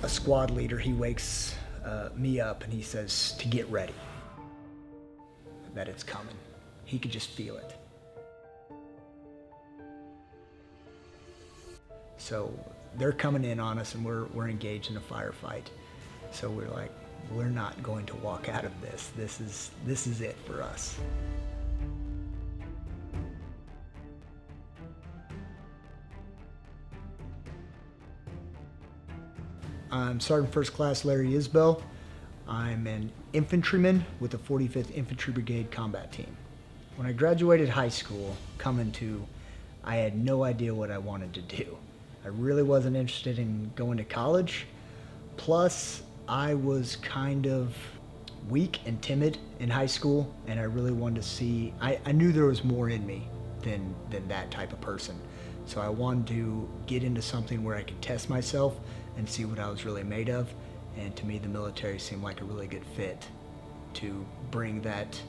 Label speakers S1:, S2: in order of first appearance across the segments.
S1: a squad leader, he wakes me up and he says to get ready, that it's coming. He could just feel it. So they're coming in on us and we're engaged in a firefight. So we're like, we're not going to walk out of this. This is it for us. I'm Sergeant First Class Larry Isbell. I'm an infantryman with the 45th Infantry Brigade Combat Team. When I graduated high school, I had no idea what I wanted to do. I really wasn't interested in going to college. Plus, I was kind of weak and timid in high school, and I really wanted to see, I knew there was more in me than that type of person. So I wanted to get into something where I could test myself and see what I was really made of. And to me, the military seemed like a really good fit to bring that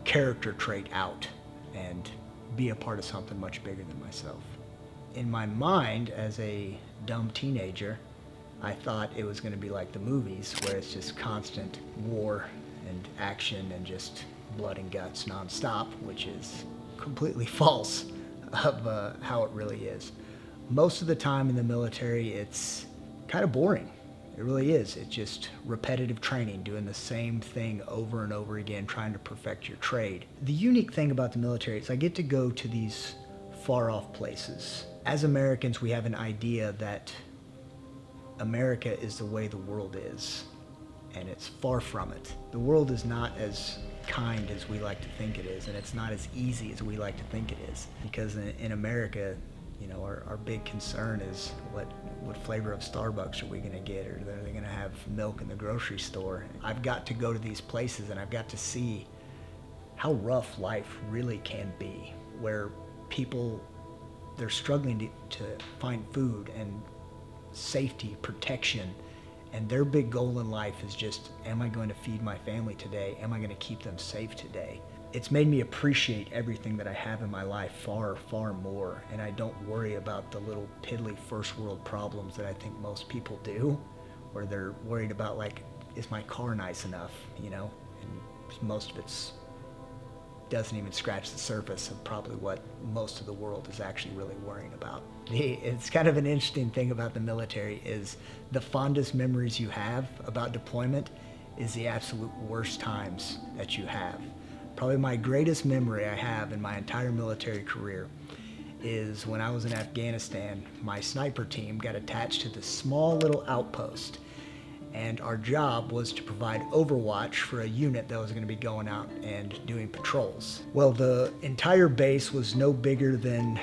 S1: character trait out and be a part of something much bigger than myself. In my mind, as a dumb teenager, I thought it was going to be like the movies, where it's just constant war and action and just blood and guts nonstop, which is completely false of how it really is. Most of the time in the military, it's kind of boring. It really is. It's just repetitive training, doing the same thing over and over again, trying to perfect your trade. The unique thing about the military is I get to go to these far off places. As Americans, we have an idea that America is the way the world is, and it's far from it. The world is not as kind as we like to think it is, and it's not as easy as we like to think it is. Because in America, you know, our big concern is what flavor of Starbucks are we gonna get, or are they gonna have milk in the grocery store? I've got to go to these places and I've got to see how rough life really can be, where people, they're struggling to find food and safety, protection, and their big goal in life is just, am I going to feed my family today? Am I going to keep them safe today? It's made me appreciate everything that I have in my life far, far more, and I don't worry about the little piddly first world problems that I think most people do, where they're worried about, like, is my car nice enough, you know? And most of it's doesn't even scratch the surface of probably what most of the world is actually really worrying about. It's kind of an interesting thing about the military is the fondest memories you have about deployment is the absolute worst times that you have. Probably my greatest memory I have in my entire military career is when I was in Afghanistan. My sniper team got attached to this small little outpost, and our job was to provide overwatch for a unit that was going to be going out and doing patrols. Well, the entire base was no bigger than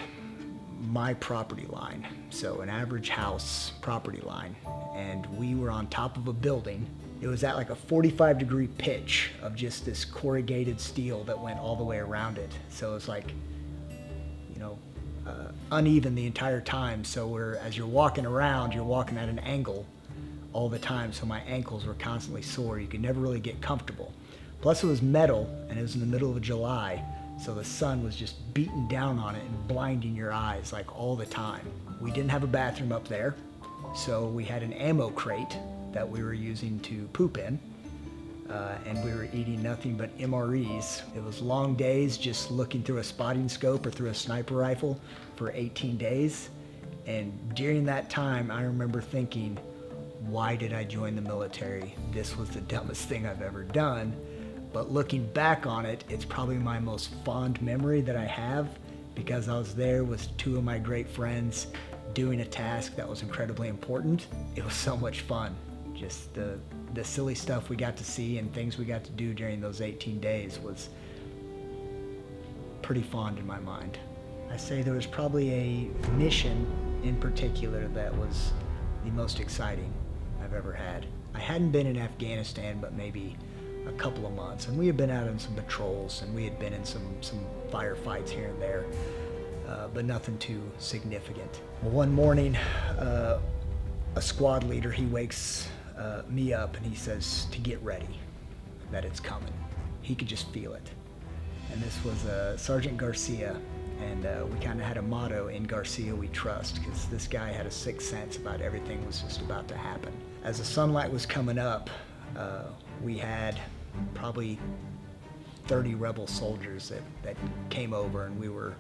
S1: my property line, so an average house property line, and we were on top of a building. It was at like a 45-degree pitch of just this corrugated steel that went all the way around it. So it was like, you know, uneven the entire time. So as you're walking around, you're walking at an angle all the time, so my ankles were constantly sore. You could never really get comfortable. Plus it was metal, and it was in the middle of July, so the sun was just beating down on it and blinding your eyes like all the time. We didn't have a bathroom up there, so we had an ammo crate that we were using to poop in, and we were eating nothing but MREs. It was long days just looking through a spotting scope or through a sniper rifle for 18 days. And during that time, I remember thinking, why did I join the military? This was the dumbest thing I've ever done. But looking back on it, it's probably my most fond memory that I have, because I was there with two of my great friends doing a task that was incredibly important. It was so much fun. Just the silly stuff we got to see and things we got to do during those 18 days was pretty fond in my mind. I say there was probably a mission in particular that was the most exciting I've ever had. I hadn't been in Afghanistan but maybe a couple of months, and we had been out on some patrols and we had been in some firefights here and there, but nothing too significant. Well, one morning, a squad leader, he wakes me up and he says to get ready, that it's coming. He could just feel it. And this was Sergeant Garcia, And we kind of had a motto, in Garcia we trust, because this guy had a sixth sense about everything was just about to happen. As the sunlight was coming up, we had probably 30 rebel soldiers that came over, and we were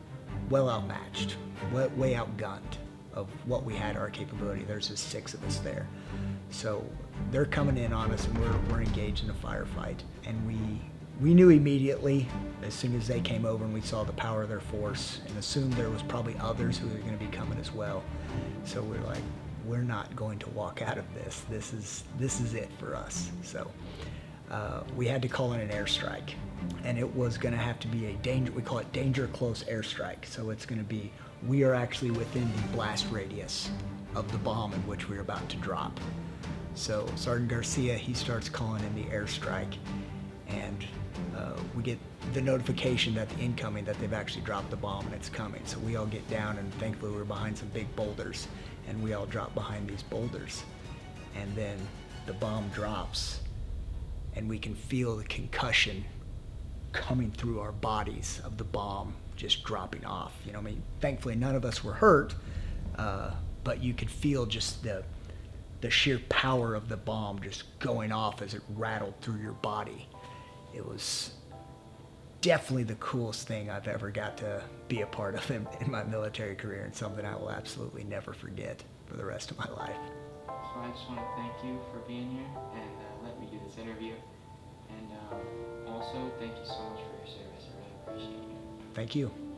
S1: well outmatched, way outgunned of what we had, our capability. There's just 6 of us there. So they're coming in on us, and we're engaged in a firefight. And we knew immediately, as soon as they came over and we saw the power of their force, and assumed there was probably others who were going to be coming as well. So we're like, we're not going to walk out of this. This is it for us. So we had to call in an airstrike, and it was going to have to be we call it danger close airstrike. So it's going to be, we are actually within the blast radius of the bomb in which we're about to drop. So Sergeant Garcia, he starts calling in the airstrike, and we get the notification that that they've actually dropped the bomb and it's coming. So we all get down, and thankfully we're behind some big boulders, and we all drop behind these boulders. And then the bomb drops, and we can feel the concussion coming through our bodies of the bomb just dropping off. You know, I mean, thankfully none of us were hurt, but you could feel just the sheer power of the bomb just going off as it rattled through your body. It was definitely the coolest thing I've ever got to be a part of in my military career, and something I will absolutely never forget for the rest of my life.
S2: So I just want to thank you for being here and let me do this interview. And also, thank you so much for your service. I really appreciate it.
S1: Thank you.